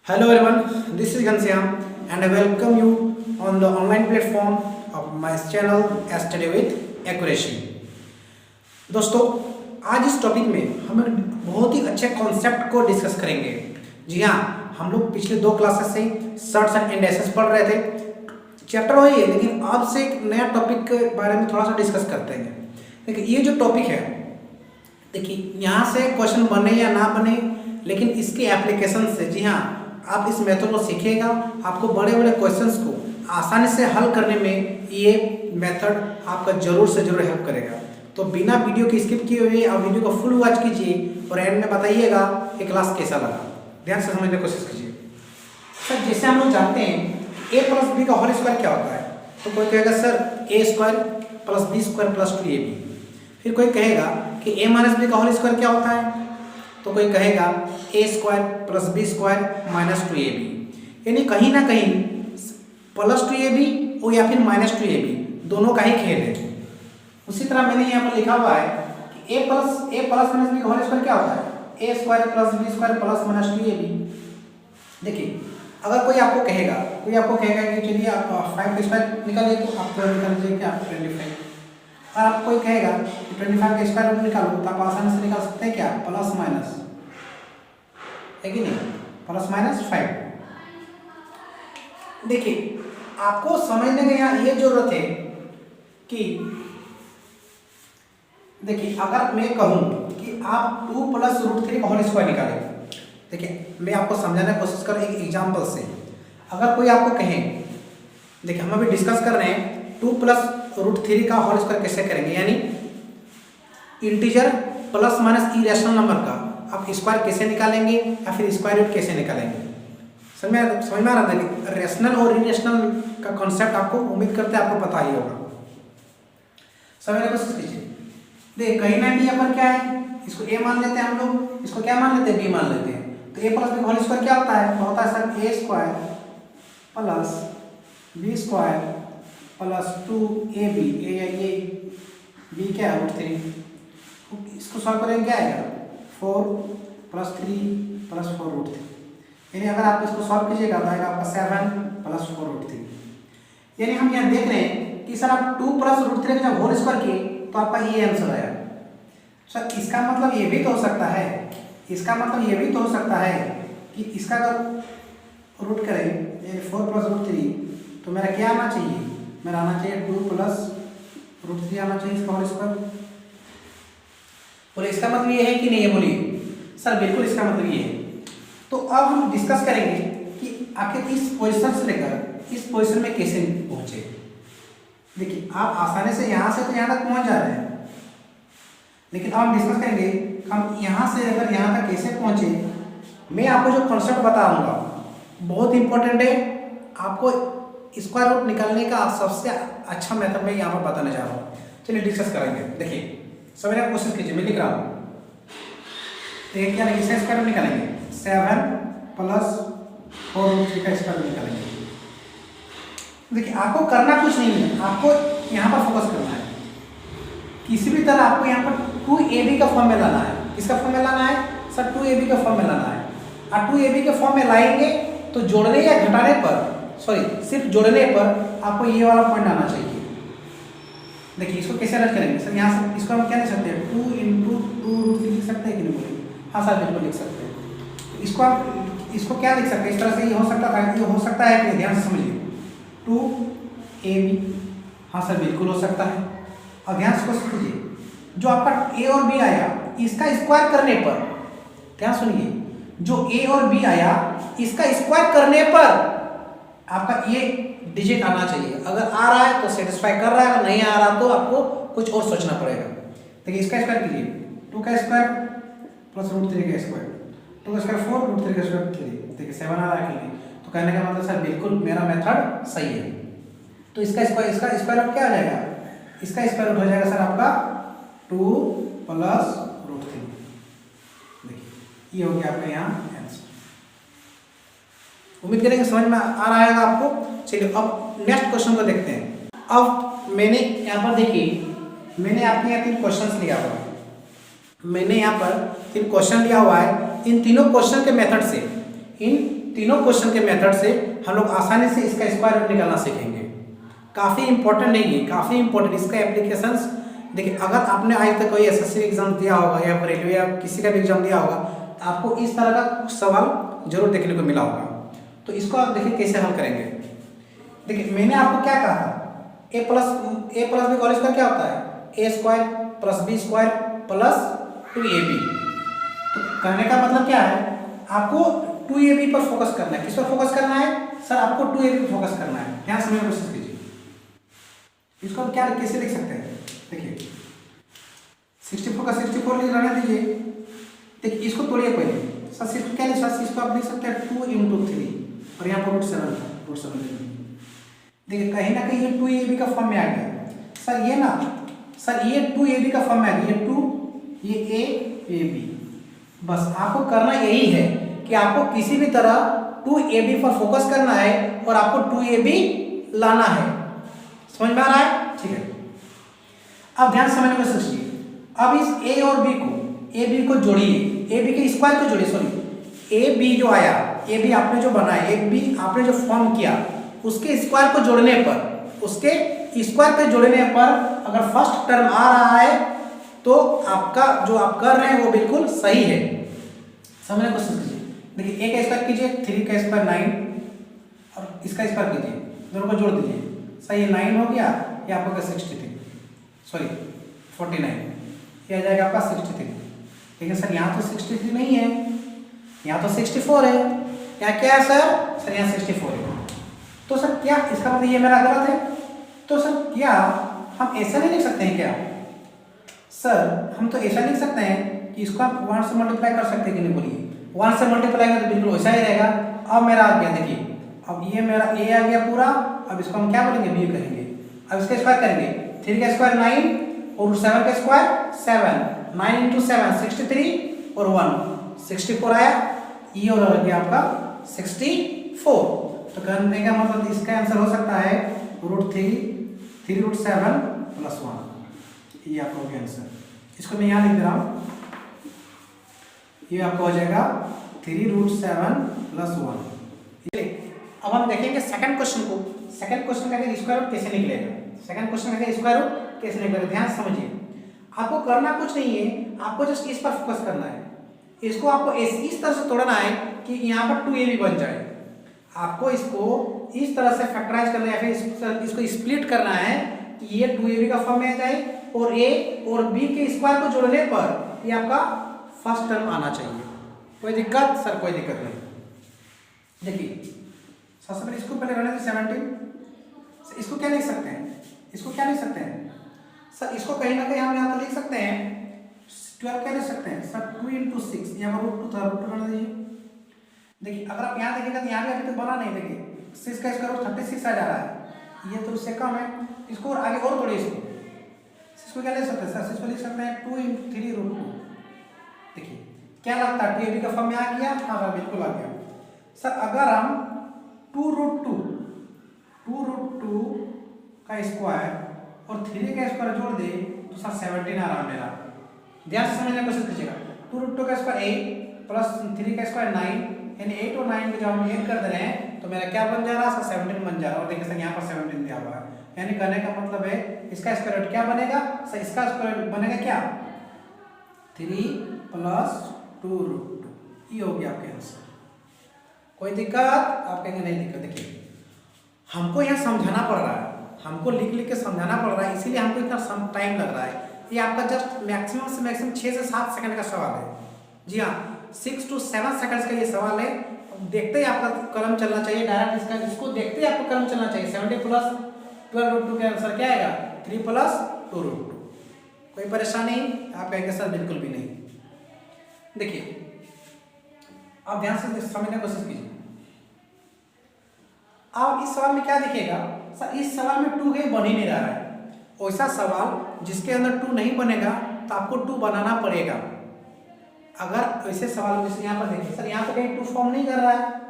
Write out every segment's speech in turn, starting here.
Hello everyone, this is Ghanshyam and I welcome you on the online platform of my channel Study with Accuracy। दोस्तों, आज इस topic में हम बहुत ही अच्छे कॉन्सेप्ट को डिस्कस करेंगे। जी हाँ, हम लोग पिछले 2 क्लासेस से शॉर्ट्स एंड इंडेक्सेस पढ़ रहे थे। चैप्टर वही है, लेकिन आज से एक नया टॉपिक के बारे में थोड़ा सा डिस्कस करते हैं। देखिए, ये जो टॉपिक है, देखिए यहाँ से क्वेश्चन बने या ना बने, लेकिन इसके एप्लीकेशन से, जी हाँ, आप इस मेथड को सीखिएगा, आपको बड़े बड़े क्वेश्चंस को आसानी से हल करने में ये मेथड आपका जरूर से जरूर हेल्प करेगा। तो बिना वीडियो की स्किप किए हुए आप वीडियो को फुल वॉच कीजिए और एंड में बताइएगा कि क्लास कैसा लगा। ध्यान से समझने की कोशिश कीजिए। सर, जैसे हम लोग जानते हैं a प्लस बी का होल स्क्वायर क्या होता है, तो कोई कहेगा sir a square plus B square plus 2ab। फिर कोई कहेगा कि a माइनस बी का होल स्क्वायर क्या होता है, तो कोई कहेगा a square plus B square minus 2ab। यानी कहीं ना कहीं प्लस 2ab और या फिर माइनस 2ab दोनों का ही खेल है। उसी तरह मैंने यहाँ पर लिखा हुआ है कि a प्लस माइनस बी का होल स्क्वायर क्या होता है, a square plus B square plus minus 2ab। देखिए, अगर कोई आपको कहेगा कि चलिए आप 5 का स्क्वायर निकालिए, तो आप निकाल लीजिए कि आप 25। और आप कोई कहेगा कि 25 का स्क्वायर रूट निकालो, तो आप आसानी से निकाल सकते हैं क्या, प्लस माइनस, है कि नहीं, प्लस माइनस 5। देखिए, आपको समझने का यहाँ ये जरूरत है कि देखिए, अगर मैं कहूँ कि आप 2 प्लस रूट 3 का होल स्क्वायर निकालें, देखिए मैं आपको समझाने की कोशिश कर एक एग्जाम्पल से। अगर कोई आपको कहे, देखिए हम अभी डिस्कस कर रहे हैं 2 प्लस रूट 3 का होल स्क्वायर कैसे करेंगे, यानी integer plus minus irrational number का आप स्क्वायर कैसे निकालेंगे या फिर स्क्वायर रूट कैसे निकालेंगे। समझ में आ रहा है। रेशनल और इरेशनल का कॉन्सेप्ट आपको उम्मीद करते हैं आपको पता ही होगा। समझने की कोशिश कीजिए। देखिए, कहीं ना कहीं अपन क्या है, इसको a मान लेते हैं हम लोग, इसको क्या मान लेते हैं, b मान लेते हैं। तो a plus B whole square क्या होता है, तो होता है sir a square plus B square plus 2ab। a b क्या है, रूट 3। इसको सॉल्व करेंगे क्या आएगा, 4 प्लस 3 प्लस 4 रूट 3। यानी अगर आप इसको सॉल्व कीजिएगा तो आएगा आपका 7 प्लस 4 रूट 3। यानी हम यहाँ देख रहे हैं कि सर आप 2 प्लस रूट 3 का जब होल स्क्वायर किए तो आपका ये आंसर आया। सर इसका मतलब ये भी तो हो सकता है, कि इसका अगर रूट करें यानी 4 प्लस रूट 3, तो मेरा क्या आना चाहिए, मेरा आना चाहिए 2 प्लस रूट 3 आना चाहिए इसका होल स्क्वायर। बोले इसका मतलब ये है कि नहीं है, बोलिए सर बिल्कुल इसका मतलब ये है। तो अब हम डिस्कस करेंगे कि आखिर इस पोजीशन से लेकर इस पोजीशन में कैसे पहुंचे। देखिए, आप आसानी से यहाँ से तो यहाँ तक पहुंच जा रहे हैं, लेकिन अब हम डिस्कस करेंगे हम यहाँ से अगर यहाँ तक कैसे पहुंचे। मैं आपको जो कॉन्सेप्ट बताऊंगा बहुत इंपॉर्टेंट है, आपको स्क्वायर रूट निकालने का सबसे अच्छा मेथड मैं यहाँ पर बताने जा रहा हूँ। चलिए डिस्कस करेंगे। देखिए, समझने की कोशिश कीजिए, मैं लिख रहा हूँ। तो ये क्या लिखेंगे, स्क्वायर रूट निकालेंगे, 7 प्लस 4 रूट 3 का स्क्वायर रूट निकालेंगे। देखिए, आपको करना कुछ नहीं है, आपको यहाँ पर फोकस करना है। किसी भी तरह आपको यहाँ पर 2ab का फॉर्म में लाना है। किसका फॉर्म में लाना है, सर 2ab का फॉर्म में लाना है। और 2ab के फॉर्म में लाएंगे तो जोड़ने या घटाने पर, सिर्फ जोड़ने पर आपको ये वाला पॉइंट आना चाहिए। देखिए, इसको कैसे अलग करेंगे, सर यहाँ से इसको हम क्या लिख सकते हैं, 2 × 2 रूट 3 लिख सकते हैं कि नहीं, बोलिए। हाँ सर बिल्कुल लिख सकते हैं। इसको आप इसको क्या लिख सकते हैं, इस तरह से ये हो सकता है, ये हो सकता है कि, ध्यान से समझिए, 2ab। हाँ सर बिल्कुल हो सकता है। और ध्यान से कोशिश कीजिए, जो आपका a और b आया इसका स्क्वायर करने पर, ध्यान सुनिए, जो a और b आया इसका स्क्वायर करने पर आपका ये डिजिट आना चाहिए। अगर आ रहा है तो सेटिस्फाई कर रहा है, अगर नहीं आ रहा तो आपको कुछ और सोचना पड़ेगा। देखिए, इसका स्क्वायर कीजिए, 2 का स्क्वायर प्लस रूट 3 का स्क्वायर, 2 का स्क्वायर 4 रूट 3 का स्क्वायर 3। देखिए 7 आ रहा है कि नहीं, तो कहने का मतलब सर बिल्कुल मेरा मेथड सही है। तो इसका स्क्वायर रूट क्या आ जाएगा, इसका स्क्वायर रूट हो जाएगा सर आपका 2 प्लस रूट 3। देखिए, ये हो गया आपका यहाँ आंसर। उम्मीद करेंगे समझ में आ रहा है आपको। चलिए अब नेक्स्ट क्वेश्चन को देखते हैं। अब मैंने यहाँ पर देखिए, मैंने आपके यहाँ 3 क्वेश्चन लिया हुआ है। मैंने यहाँ पर 3 क्वेश्चन लिया हुआ है। इन तीनों क्वेश्चन के मेथड से, इन तीनों क्वेश्चन के मेथड से हम लोग आसानी से इसका स्क्वायर रूट निकालना सीखेंगे। काफ़ी इंपॉर्टेंट नहीं है, काफ़ी इंपॉर्टेंट इसका एप्लीकेशंस। देखिए, अगर आपने आज तक कोई एसएससी एग्जाम दिया होगा या फिर रेलवे या किसी का भी एग्जाम दिया होगा तो आपको इस तरह का कुछ सवाल जरूर देखने को मिला होगा। तो इसको आप देखिए कैसे हल करेंगे। देखिए, मैंने आपको क्या कहा था, A plus B whole square क्या होता है, A square plus B square plus 2ab। तो कहने का मतलब क्या है, आपको 2ab पर फोकस करना है। किस पर फोकस करना है सर, आपको 2ab पर फोकस करना है। ध्यान समझने की कोशिश कीजिए। इसको हम क्या कैसे लिख सकते हैं, देखिए 64 का 64 लिख रहने दीजिए। देखिए, इसको तोड़िए पहले। सर सिर्फ क्या लिख सकते हैं, इसको आप लिख सकते हैं 2 × 3 और यहाँ पर √7 देखिए, कहीं ना कहीं ये 2ab का फॉर्म में आ गया। सर ये ना, सर ये 2ab का फॉर्म में आ गया, ये 2 ये ab। बस आपको करना यही है कि आपको किसी भी तरह 2ab पर फोकस करना है और आपको 2ab लाना है। समझ में आ रहा है? ठीक है। अब ध्यान समझने की कोशिश कीजिए। अब इस a और b को जोड़िए, ab के स्क्वायर को जोड़िए। सॉरी, ab जो आया, ab आपने जो बनाया, ab आपने जो फॉर्म किया, उसके स्क्वायर को जोड़ने पर, उसके स्क्वायर के जोड़ने पर अगर फर्स्ट टर्म आ रहा है तो आपका जो आप कर रहे हैं वो बिल्कुल सही है। समझने की कोशिश कीजिए। देखिए, a का स्क्वायर कीजिए, 3 का स्क्वायर 9 और इसका स्क्वायर कीजिए, दोनों को जोड़ दीजिए। सही है, 9 हो गया, ये आपका 49, ये आ जाएगा आपका 63। लेकिन सर यहाँ तो 63 नहीं है, यहाँ तो 64 है। यहाँ क्या है सर, सर यहाँ 64 है। तो सर क्या इसका मतलब ये मेरा गलत है? तो सर क्या हम ऐसा नहीं लिख सकते हैं क्या? सर हम तो ऐसा लिख सकते हैं कि इसको आप 1 से मल्टीप्लाई कर सकते हैं कि नहीं, बोलिए। 1 से मल्टीप्लाई करें तो बिल्कुल वैसा ही रहेगा। अब मेरा आ गया, देखिए अब ये मेरा a आ गया पूरा। अब इसको हम क्या बोलेंगे, b करेंगे। अब इसका स्क्वायर करेंगे, 3 का स्क्वायर 9 और 7 का स्क्वायर 7, 9 × 7 63 और 1 64 आया, ये और आ गया आपका 64। तो करने का मतलब इसका आंसर हो सकता है √3 √7 + 1, ये आपका हो गया आंसर। इसको मैं यहाँ लिख दे रहा हूँ, ये आपका हो जाएगा 3 √7 + 1। अब हम देखेंगे सेकंड क्वेश्चन को। सेकंड क्वेश्चन का स्क्वायर रूट कैसे निकलेगा, सेकंड क्वेश्चन का स्क्वायर रूट कैसे निकलेगा। ध्यान समझिए, आपको करना कुछ नहीं है, आपको जस्ट इस पर फोकस करना है। इसको आपको इस तरह से तोड़ना है कि यहाँ पर 2ab बन जाए। आपको इसको इस तरह से फैक्टराइज करना है, फिर इसको स्प्लिट करना है कि ये 2ab का फॉर्म में आ जाए और a और b के स्क्वायर को जोड़ने पर ये आपका फर्स्ट टर्म आना चाहिए। कोई दिक्कत? सर कोई दिक्कत नहीं। देखिए, सबसे पहले इसको पहले रहने दे 17। इसको क्या लिख सकते हैं, इसको क्या लिख सकते हैं सर, इसको कहीं ना कहीं हम यहाँ पर लिख सकते हैं 12 क्या लिख सकते हैं सर, 2 × 6, यहाँ पर √2 था, √2 रहने दीजिए। देखिए, अगर आप यहाँ देखिएगा तो यहाँ भी अभी तो बना नहीं। देखिए 6 का स्क्वायर रूट 36 आ जा रहा है, ये तो उससे कम है। इसको और आगे और तोड़िए, इसको क्या लिख सकते हैं सर, इसको लिख सकते हैं 2 × 3 √2। देखिए क्या लगता है, 2ab का फॉर्म में आ गया? हाँ सर बिल्कुल आ गया। सर अगर हम 2 √2 का स्क्वायर और 3 का स्क्वायर जोड़ दे तो सर 17 आ रहा मेरा। ध्यान से समझने की कोशिश कीजिएगा। 2 √2 का स्क्वायर 8 प्लस 3 का स्क्वायर 9, यानी 8 और 9 को जब हम ऐड कर दे रहे हैं तो मेरा क्या बन जा रहा है सर, 17 बन जा रहा है। और देखिए सर यहाँ पर 17 दिया हुआ है, यानी कहने का मतलब है इसका स्क्वायर रूट क्या बनेगा सर, इसका स्क्वायर रूट बनेगा क्या, 3 + 2 √2। ये हो गया आपके आंसर। कोई दिक्कत? आप कहेंगे नहीं दिक्कत। देखिए हमको यहाँ समझाना पड़ रहा है, हमको लिख के समझाना पड़ रहा है, इसीलिए हमको इतना टाइम लग रहा है। ये आपका जस्ट मैक्सिमम से मैक्सिमम 6 से 7 सेकंड का सवाल है। जी हाँ, 6 to 7 सेकंड्स का ये सवाल है। देखते ही आपका कलम चलना चाहिए, डायरेक्ट इसको देखते ही आपको कलम चलना चाहिए। 70 + 12 √2 का आंसर क्या आएगा, 3 + 2 √2। कोई परेशानी? आप कहेंगे सर बिल्कुल भी नहीं। देखिए आप ध्यान से समझने की कोशिश कीजिए। अब इस सवाल में क्या दिखेगा सर, इस सवाल में 2 कहीं बन ही नहीं रहा है। वैसा सवाल जिसके अंदर 2 नहीं बनेगा तो आपको 2 बनाना पड़ेगा। अगर ऐसे सवाल जैसे यहाँ पर देखिए सर, यहाँ पर कहीं 2 फॉर्म नहीं कर रहा है,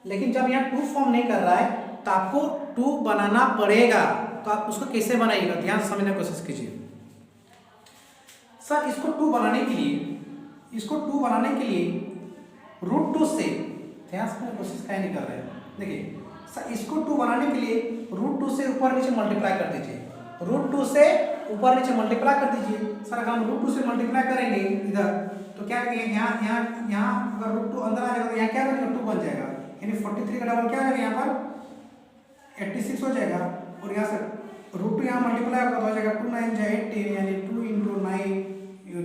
लेकिन जब यहाँ 2 फॉर्म नहीं कर रहा है तो आपको 2 बनाना पड़ेगा। तो आप उसको कैसे बनाइएगा, ध्यान से समझने की कोशिश कीजिए। सर इसको 2 बनाने के लिए √2 से ध्यान से कोशिश क्या नहीं कर रहे हैं। देखिए सर इसको 2 बनाने के लिए √2 से ऊपर नीचे मल्टीप्लाई कर दीजिए, √2 से ऊपर नीचे मल्टीप्लाई कर दीजिए। सर अगर हम √2 से मल्टीप्लाई करेंगे इधर तो क्या करेंगे, यहाँ अगर √2 अंदर आ जाएगा तो यहाँ क्या बनेगा 2 बन जाएगा, यानी 43 का डबल क्या हो जाएगा यहाँ पर 86 हो जाएगा। और यहाँ से √2 यहाँ मल्टीप्लाई होगा तो हो जाएगा 2 9 जा 18, यानी 2 × 9 ×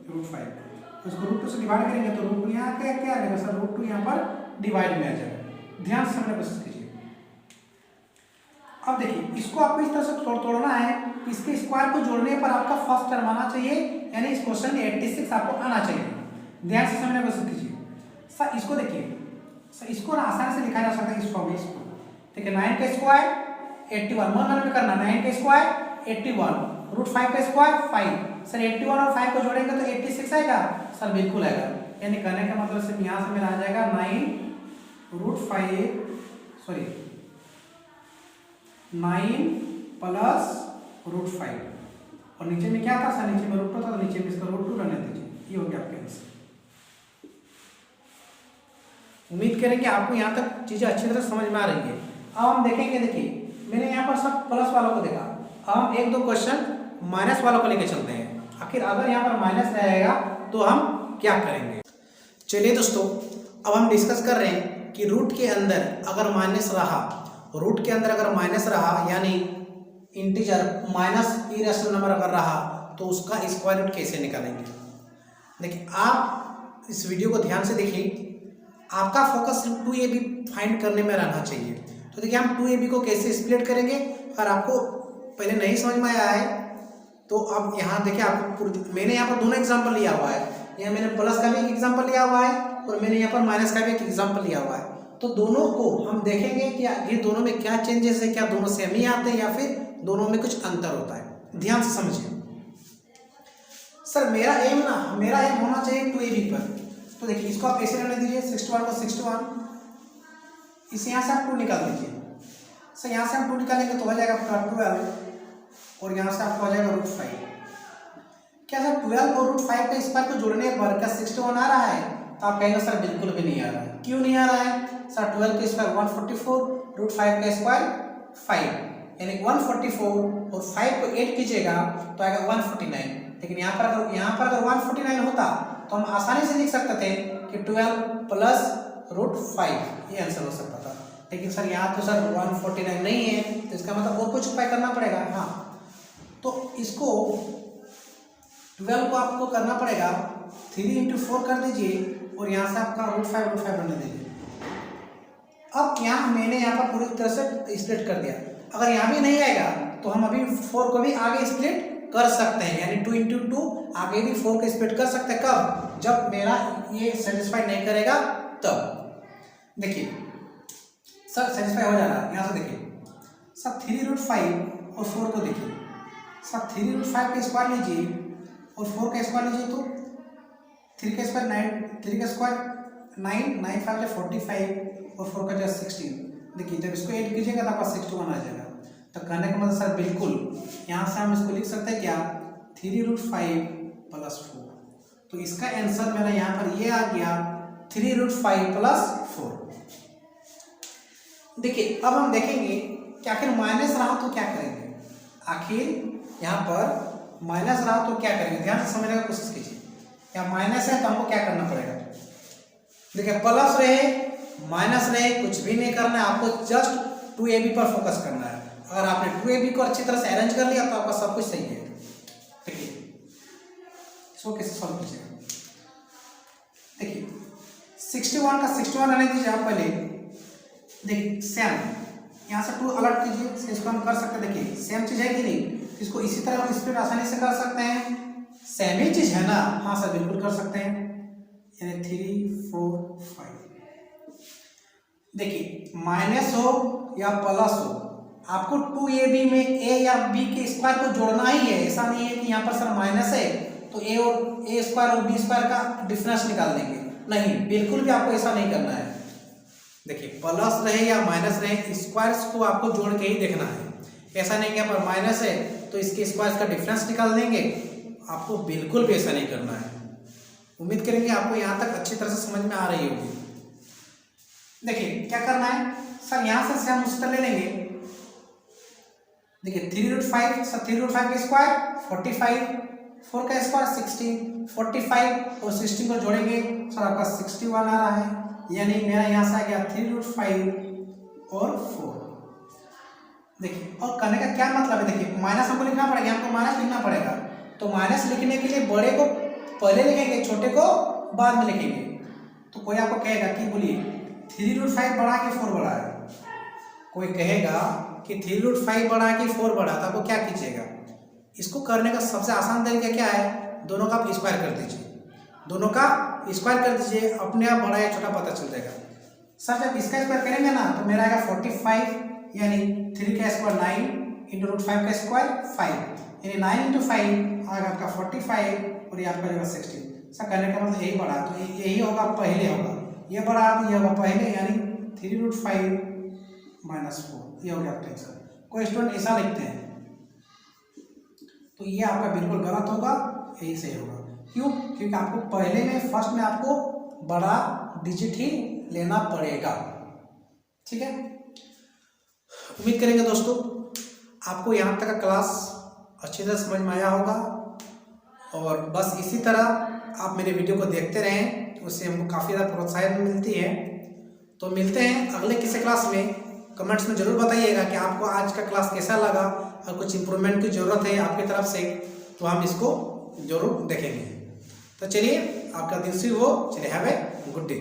√5। उसको √2 से डिवाइड करेंगे तो √2 यहाँ क्या आ जाएगा सर, √2 यहाँ पर डिवाइड में आ जाएगा। ध्यान से समझने की कोशिश कीजिए। अब देखिए इसको आपको इस तरह से तोड़ना है, इसके स्क्वायर को जोड़ने पर आपका फर्स्ट टर्म आना चाहिए, यानी इस क्वेश्चन में 86 आपको आना चाहिए। ध्यान से समझने की कोशिश कीजिए। सर इसको देखिए, सर इसको ना आसानी से लिखा जा सकता है इस फॉर्म में। इसको देखिए 9 का स्क्वायर 81, मन में करना 9 का स्क्वायर 81, √5 का स्क्वायर 5। सर 81 और 5 को जोड़ेंगे तो 86 आएगा सर, बिल्कुल आएगा। यानी कहने का मतलब सिर्फ यहाँ से मेरा आ जाएगा 9 प्लस √5 और नीचे में क्या था सर, नीचे में √2 था तो नीचे में इसका √2 रहने दीजिए। ये हो गया आपके आंसर। उम्मीद करेंगे आपको यहाँ तक चीजें अच्छी तरह समझ में आ रही है। अब हम देखेंगे, देखिए मैंने यहाँ पर सब प्लस वालों को देखा, अब हम 1-2 क्वेश्चन माइनस वालों को लेकर चलते हैं। आखिर अगर यहाँ पर माइनस रहेगा तो हम क्या करेंगे। चलिए दोस्तों, अब हम डिस्कस कर रहे हैं कि रूट के अंदर अगर माइनस रहा, रूट के अंदर अगर माइनस रहा यानी इंटीजर माइनस इरेशनल नंबर अगर रहा तो उसका स्क्वायर रूट कैसे निकालेंगे। देखिए आप इस वीडियो को ध्यान से देखिए, आपका फोकस सिर्फ 2ab फाइंड करने में रहना चाहिए। तो देखिए हम 2ab को कैसे स्प्लिट करेंगे, अगर आपको पहले नहीं समझ में आया है तो अब यहाँ देखिए आपको मैंने यहाँ पर दोनों एग्जाम्पल लिया हुआ है, यहाँ मैंने प्लस का भी एक एग्जाम्पल लिया हुआ है और मैंने यहाँ पर माइनस का भी एक एग्जाम्पल लिया हुआ है। तो दोनों को हम देखेंगे कि ये दोनों में क्या चेंजेस है, क्या दोनों सेम ही आते हैं या फिर दोनों में कुछ अंतर होता है। ध्यान से समझिए। सर मेरा एम होना चाहिए 2ab पर, तो देखिए इसको आप ऐसे रहने दीजिए, 61 को 61, इसे यहाँ से आप 2 निकाल दीजिए। सर यहाँ से हम 2 निकालेंगे तो हो जाएगा आपका 12 और यहाँ से आपको हो जाएगा √5। क्या सर 12 और √5 का स्क्वायर को जोड़ने पर क्या 61 आ रहा है, तो आप कहेंगे सर बिल्कुल भी नहीं आ रहा है। क्यों नहीं आ रहा है सर, 12 का स्क्वायर 144, √5 का स्क्वायर 5, यानी 144 और 5 को 8 कीजिएगा तो आएगा 149। लेकिन यहाँ पर अगर 149 होता तो हम आसानी से लिख सकते थे कि 12 प्लस √5, ये आंसर हो सकता था। लेकिन सर यहाँ तो सर 149 नहीं है, तो इसका मतलब और कुछ उपाय करना पड़ेगा। हाँ, तो इसको 12 को आपको करना पड़ेगा 3 × 4 कर दीजिए और यहाँ से आपका √5 रहने दीजिए। अब मैंने यहाँ पर पूरी तरह से स्प्लिट कर दिया। अगर यहाँ भी नहीं आएगा तो हम अभी 4 को भी आगे स्प्लिट कर सकते हैं, यानी 2 × 2 आगे भी 4 को स्प्लिट कर सकते हैं। कब, जब मेरा ये सेटिस्फाई नहीं करेगा तब। देखिए सर सेटिस्फाई हो जा रहा है, यहाँ से देखिए सर 3 √5 और 4 को देखिए, सर 3 √5 का स्क्वायर लीजिए और 4 का स्क्वायर लीजिए तो 3 का स्क्वायर 9, 3 का स्क्वायर 9, 9 5 45 और 4 का जो 16। देखिए जब इसको ऐड कीजिएगा तो आपका 61 आ जाएगा। तो कहने का मतलब सर बिल्कुल यहाँ से हम इसको लिख सकते हैं क्या, 3 √5 प्लस 4। तो इसका आंसर मेरा यहाँ पर ये आ गया 3 √5 प्लस 4। देखिए अब हम देखेंगे कि आखिर माइनस रहा तो क्या करेंगे। आखिर यहाँ पर माइनस रहा तो क्या करेंगे, ध्यान से समझने की कोशिश कीजिए। या माइनस है तो हमको क्या करना पड़ेगा। देखिए प्लस रहे माइनस रहे कुछ भी नहीं करना है, आपको जस्ट 2ab पर फोकस करना है। अगर आपने 2ab को अच्छी तरह से अरेंज कर लिया तो आपका सब कुछ सही है। देखिए इसको कैसे सॉल्व कीजिएगा। देखिए 61 का 61 रहने दीजिए आप पहले। देखिए सेम, यहाँ से 2 अलग कीजिए, इसको हम कर सकते हैं। देखिए सेम चीज है कि नहीं, इसको इसी तरह हम स्प्लिट आसानी से कर सकते हैं। सेम ही चीज है ना, हाँ सर बिल्कुल कर सकते हैं, यानी 3 4 5। देखिए माइनस हो या प्लस हो, आपको 2ab में a या b के स्क्वायर को जोड़ना ही है। ऐसा नहीं है कि यहाँ पर सर माइनस है तो a स्क्वायर और b स्क्वायर का डिफरेंस निकाल देंगे, नहीं, बिल्कुल भी आपको ऐसा नहीं करना है। देखिए प्लस रहे या माइनस रहे, स्क्वायर्स को आपको जोड़ के ही देखना है। ऐसा नहीं कि यहाँ पर माइनस है तो इसके स्क्वायर्स का डिफरेंस निकाल देंगे, आपको बिल्कुल भी ऐसा नहीं करना है। उम्मीद करेंगे आपको यहाँ तक अच्छी तरह से समझ में आ रही होगी। देखिए क्या करना है सर, यहाँ से हम उत्तर ले लेंगे। देखिए 3√5 सर, 3√5 का स्क्वायर 45, 4 का स्क्वायर 16, 45 और 16 को जोड़ेंगे सर आपका 61 आ रहा है, यानी मेरा यहाँ से आ गया 3√5 और 4। देखिए और करने का क्या मतलब है, देखिए माइनस हमको लिखना पड़ेगा, हमको माइनस लिखना पड़ेगा। तो माइनस लिखने के लिए बड़े को पहले लिखेंगे, छोटे को बाद में लिखेंगे। तो कोई आपको कहेगा कि बोलिए 3√5 बड़ा कि 4 बड़ा है, कोई कहेगा कि 3√5 बड़ा कि 4 बड़ा, तो आपको क्या कीजिएगा, इसको करने का सबसे आसान तरीका क्या है, दोनों का आप स्क्वायर कर दीजिए, दोनों का स्क्वायर कर दीजिए, अपने आप बड़ा या छोटा पता चल जाएगा। सर जब इसका स्क्वायर करेंगे ना तो मेरा आएगा 45, यानी 3 का स्क्वायर 9 इंटू √5 का स्क्वायर 5, यानी 9 इंटू 5 आएगा आपका 45 और ये आपका जाएगा 16। सर करने का मतलब यही बड़ा, तो यही होगा पहले होगा, ये बड़ा तो ये होगा पहले, यानी 3√5 - 4, ये हो गया आपका आंसर। कोई स्टूडेंट ऐसा लिखते हैं तो ये आपका बिल्कुल गलत होगा, यही सही होगा। क्यों? क्योंकि आपको पहले में फर्स्ट में आपको बड़ा डिजिट ही लेना पड़ेगा। ठीक है, उम्मीद करेंगे दोस्तों आपको यहाँ तक का क्लास अच्छी तरह समझ में आया होगा, और बस इसी तरह आप मेरे वीडियो को देखते रहें, उससे हमको काफ़ी ज़्यादा प्रोत्साहन मिलती है। तो मिलते हैं अगले किसी क्लास में। कमेंट्स में ज़रूर बताइएगा कि आपको आज का क्लास कैसा लगा, और कुछ इम्प्रूवमेंट की ज़रूरत है आपकी तरफ से तो हम इसको ज़रूर देखेंगे। तो चलिए आपका दिन शुभ हो, चलिए हैव ए गुड डे।